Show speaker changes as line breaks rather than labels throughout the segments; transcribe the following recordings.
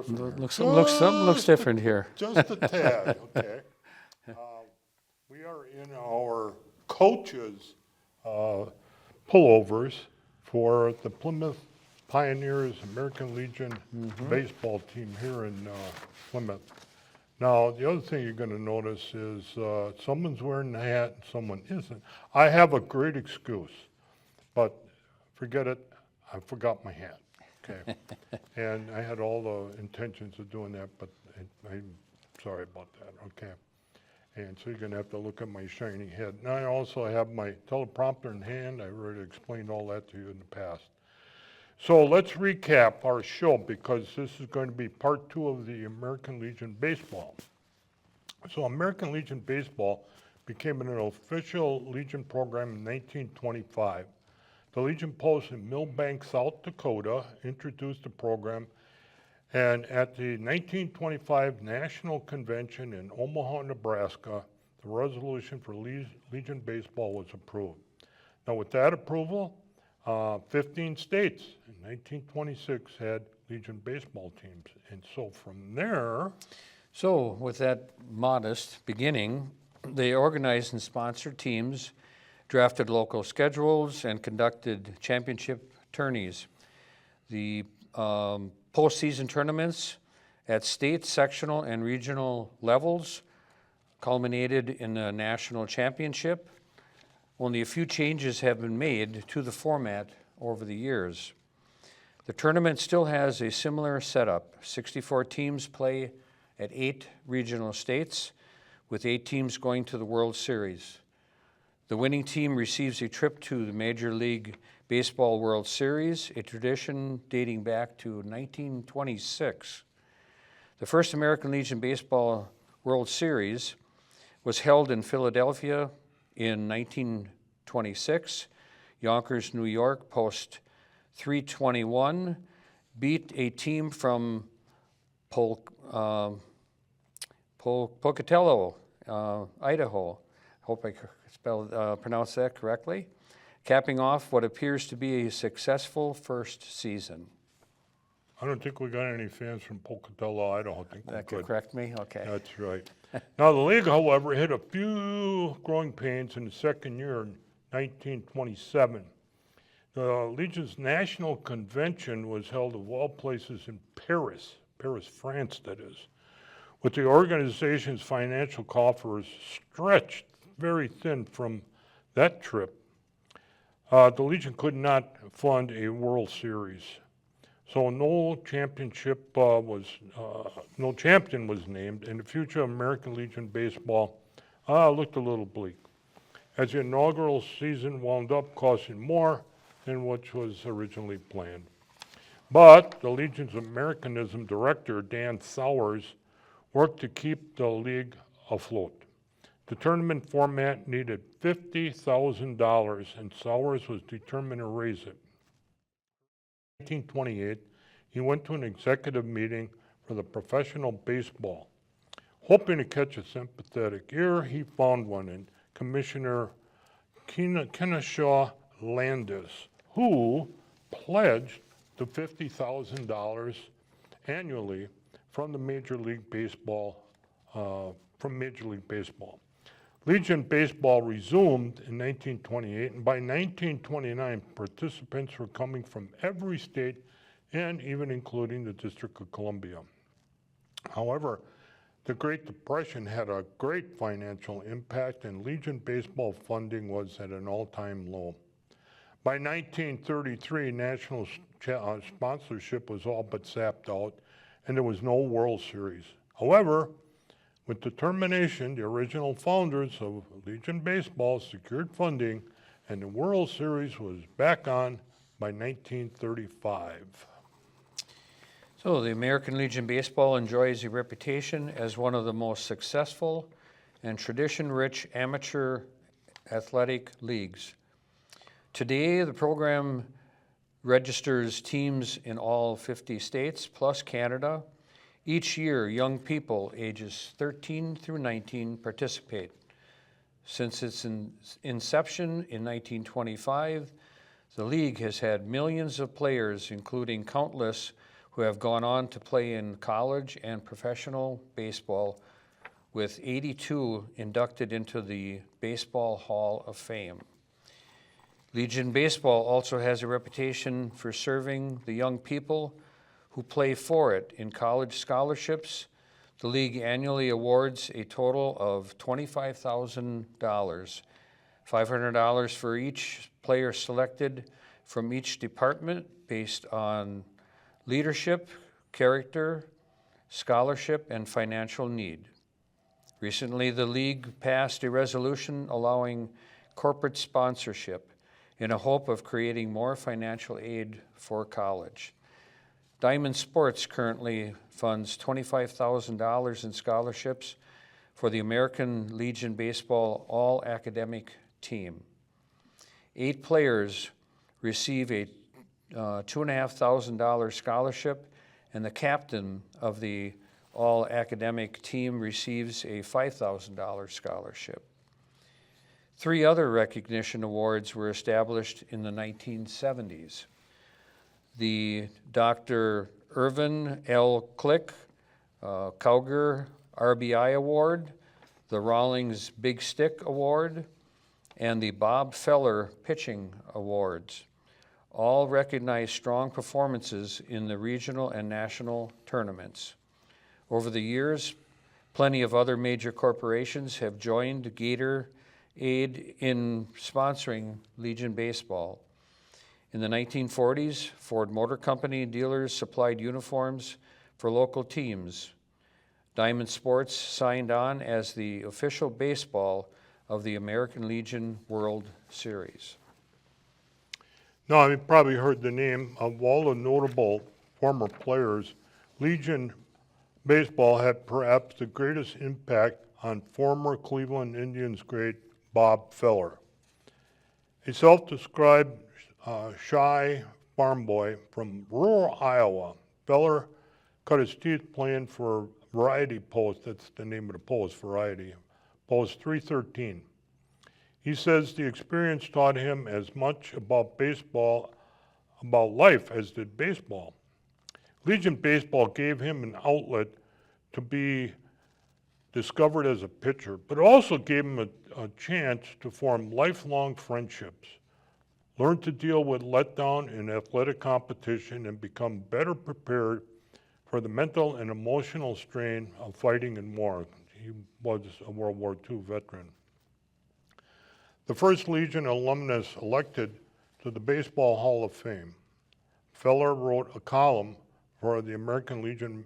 different.
Looks different here.
Just a tad, okay. We are in our coaches' pullovers for the Plymouth Pioneers American Legion baseball team here in Plymouth. Now, the other thing you're going to notice is someone's wearing the hat and someone isn't. I have a great excuse, but forget it, I forgot my hat. Okay, and I had all the intentions of doing that, but I'm sorry about that, okay. And so you're gonna have to look at my shiny head. And I also have my teleprompter in hand. I already explained all that to you in the past. So let's recap our show because this is going to be part 2 of the American Legion Baseball. So American Legion Baseball became an official Legion program in 1925. The Legion Post in Millbank, South Dakota introduced the program, and at the 1925 National Convention in Omaha, Nebraska, the resolution for Legion Baseball was approved. Now with that approval, 15 states in 1926 had Legion baseball teams. And so from there...
So with that modest beginning, they organized and sponsored teams, drafted local schedules, and conducted championship tourneys. The postseason tournaments at state, sectional, and regional levels culminated in a national championship. Only a few changes have been made to the format over the years. The tournament still has a similar setup. 64 teams play at 8 regional states, with 8 teams going to the World Series. The winning team receives a trip to the Major League Baseball World Series, a tradition dating back to 1926. The first American Legion Baseball World Series was held in Philadelphia in 1926. Yonkers, New York, post 321, beat a team from Pocatello, Idaho. Hope I pronounced that correctly, capping off what appears to be a successful first season.
I don't think we got any fans from Pocatello, Idaho. I think
that could correct me? Okay.
That's right. Now, the league, however, hit a few growing pains in the second year in 1927. The Legion's national convention was held of all places in Paris, France, that is, with the organization's financial coffers stretched very thin from that trip. The Legion could not fund a World Series, so no champion was named, and the future of American Legion baseball looked a little bleak, as the inaugural season wound up costing more than what was originally planned. But the Legion's Americanism director, Dan Sowers, worked to keep the league afloat. The tournament format needed $50,000, and Sowers was determined to raise it. In 1928, he went to an executive meeting for the professional baseball. Hoping to catch a sympathetic ear, he found one in Commissioner Kennesaw Landis, who pledged the $50,000 annually from Major League Baseball. Legion Baseball resumed in 1928, and by 1929, participants were coming from every state and even including the District of Columbia. However, the Great Depression had a great financial impact, and Legion Baseball funding was at an all-time low. By 1933, national sponsorship was all but sapped out, and there was no World Series. However, with determination, the original founders of Legion Baseball secured funding, and the World Series was back on by 1935.
So the American Legion Baseball enjoys a reputation as one of the most successful and tradition-rich amateur athletic leagues. Today, the program registers teams in all 50 states, plus Canada. Each year, young people ages 13 through 19 participate. Since its inception in 1925, the league has had millions of players, including countless who have gone on to play in college and professional baseball, with 82 inducted into the Baseball Hall of Fame. Legion Baseball also has a reputation for serving the young people who play for it in college scholarships. The league annually awards a total of $25,000, $500 for each player selected from each department based on leadership, character, scholarship, and financial need. Recently, the league passed a resolution allowing corporate sponsorship in a hope of creating more financial aid for college. Diamond Sports currently funds $25,000 in scholarships for the American Legion Baseball All-Academic Team. 8 players receive a $2,500 scholarship, and the captain of the All-Academic Team receives a $5,000 scholarship. 3 other recognition awards were established in the 1970s. The Dr. Irvin L. Click Cougar RBI Award, the Rawlings Big Stick Award, and the Bob Feller Pitching Awards. All recognize strong performances in the regional and national tournaments. Over the years, plenty of other major corporations have joined Gator Aid in sponsoring Legion Baseball. In the 1940s, Ford Motor Company dealers supplied uniforms for local teams. Diamond Sports signed on as the official baseball of the American Legion World Series.
Now, you've probably heard the name of all the notable former players. Legion Baseball had perhaps the greatest impact on former Cleveland Indians great Bob Feller. A self-described shy farm boy from rural Iowa, Feller cut his teeth playing for Variety Post, that's the name of the Post, Variety, Post 313. He says the experience taught him as much about baseball, about life, as did baseball. Legion Baseball gave him an outlet to be discovered as a pitcher, but also gave him a chance to form lifelong friendships, learn to deal with letdown in athletic competition, and become better prepared for the mental and emotional strain of fighting in war. He was a World War II veteran. The first Legion alumnus elected to the Baseball Hall of Fame, Feller wrote a column for the American Legion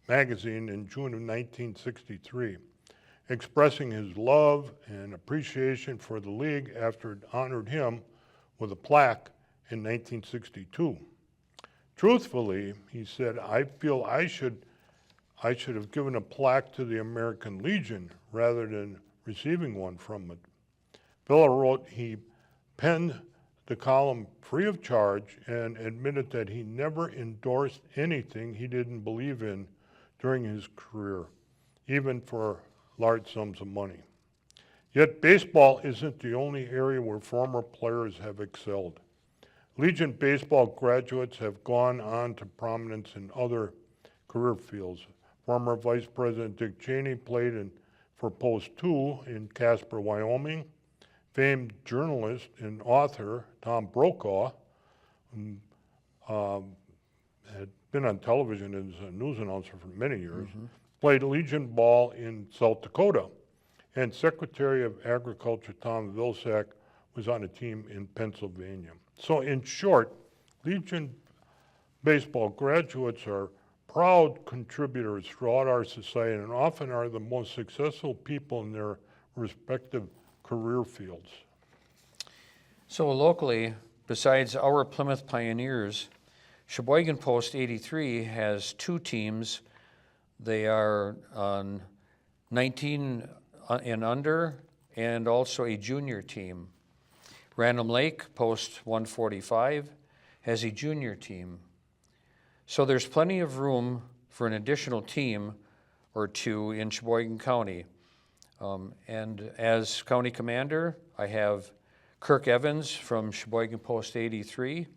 magazine in June of 1963, expressing his love and appreciation for the league after it honored him with a plaque in 1962. Truthfully, he said, I feel I should have given a plaque to the American Legion rather than receiving one from it. Feller wrote he penned the column free of charge and admitted that he never endorsed anything he didn't believe in during his career, even for large sums of money. Yet baseball isn't the only area where former players have excelled. Legion Baseball graduates have gone on to prominence in other career fields. Former Vice President Dick Cheney played for Post 2 in Casper, Wyoming. Famed journalist and author Tom Brokaw, had been on television as a news announcer for many years, played Legion ball in South Dakota. And Secretary of Agriculture Tom Vilsack was on a team in Pennsylvania. So in short, Legion Baseball graduates are proud contributors throughout our society and often are the most successful people in their respective career fields.
So locally, besides our Plymouth Pioneers, Sheboygan Post 83 has 2 teams. They are on 19 and under, and also a junior team. Random Lake Post 145 has a junior team. So there's plenty of room for an additional team or 2 in Sheboygan County. And as county commander, I have Kirk Evans from Sheboygan Post 83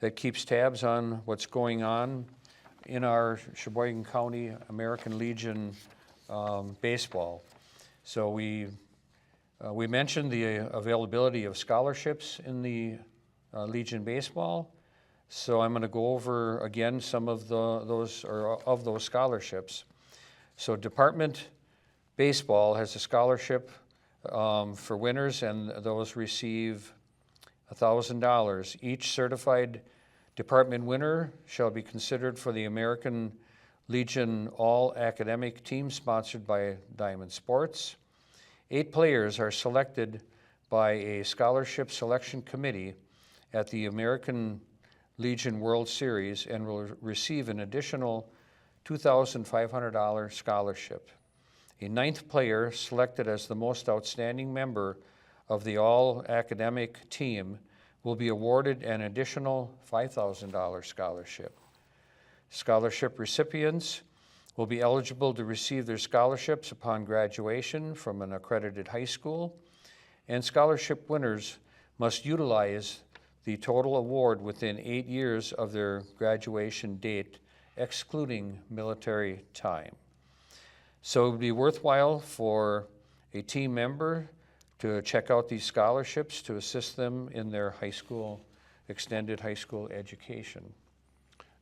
that keeps tabs on what's going on in our Sheboygan County American Legion baseball. So we mentioned the availability of scholarships in the Legion baseball. So I'm going to go over again some of those scholarships. So Department Baseball has a scholarship for winners, and those receive $1,000. Each certified department winner shall be considered for the American Legion All-Academic Team sponsored by Diamond Sports. 8 players are selected by a scholarship selection committee at the American Legion World Series and will receive an additional $2,500 scholarship. A 9th player selected as the most outstanding member of the all-academic team will be awarded an additional $5,000 scholarship. Scholarship recipients will be eligible to receive their scholarships upon graduation from an accredited high school, and scholarship winners must utilize the total award within 8 years of their graduation date, excluding military time. So it would be worthwhile for a team member to check out these scholarships to assist them in their extended high school education.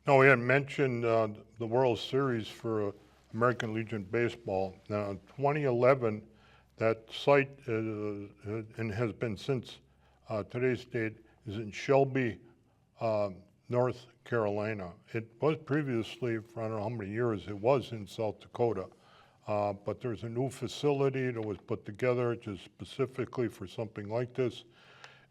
Now, we had mentioned the World Series for American Legion Baseball. Now, in 2011, that site and has been since today's date is in Shelby, North Carolina. It was previously, for I don't know how many years, it was in South Dakota. But there's a new facility that was put together just specifically for something like this.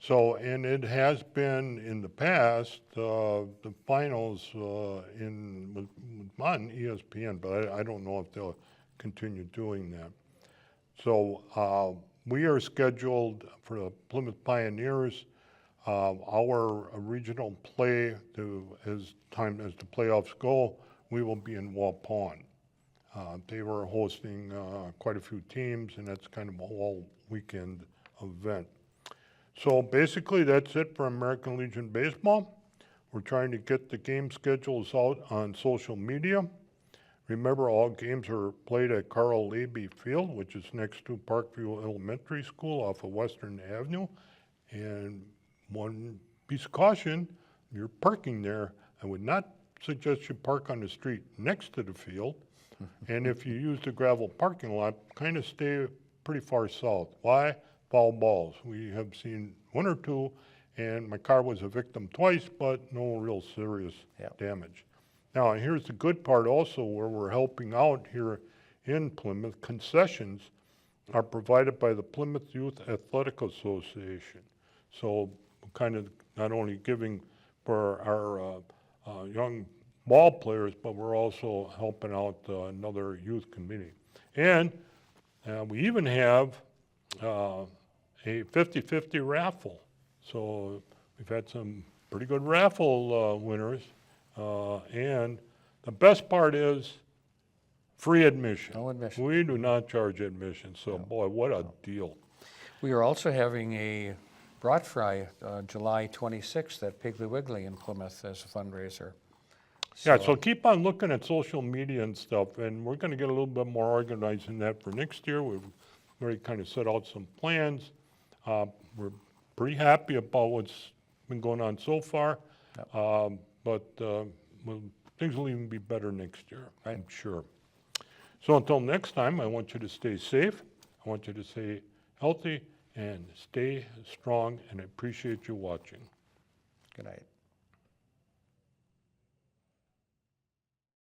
So, and it has been in the past, the finals was on ESPN, but I don't know if they'll continue doing that. So we are scheduled for the Plymouth Pioneers. Our regional play as the playoffs go, we will be in Waupun. They were hosting quite a few teams, and that's kind of a whole weekend event. So basically, that's it for American Legion Baseball. We're trying to get the game schedules out on social media. Remember, all games are played at Carl Leiby Field, which is next to Parkview Elementary School off of Western Avenue. And one piece of caution, you're parking there, I would not suggest you park on the street next to the field. And if you use the gravel parking lot, kind of stay pretty far south. Why? Foul balls. We have seen 1 or 2, and my car was a victim twice, but no real serious damage. Now, here's the good part also, where we're helping out here in Plymouth. Concessions are provided by the Plymouth Youth Athletic Association. So kind of not only giving for our young ball players, but we're also helping out another youth committee. And we even have a 50-50 raffle. So we've had some pretty good raffle winners. And the best part is free admission.
No admission.
We do not charge admission. So boy, what a deal.
We are also having a brat fry July 26th at Piggly Wiggly in Plymouth as a fundraiser.
So keep on looking at social media and stuff, and we're going to get a little bit more organized in that for next year. We've already kind of set out some plans. We're pretty happy about what's been going on so far, but things will even be better next year, I'm sure. So until next time, I want you to stay safe. I want you to stay healthy and stay strong, and I appreciate you watching.
Good night.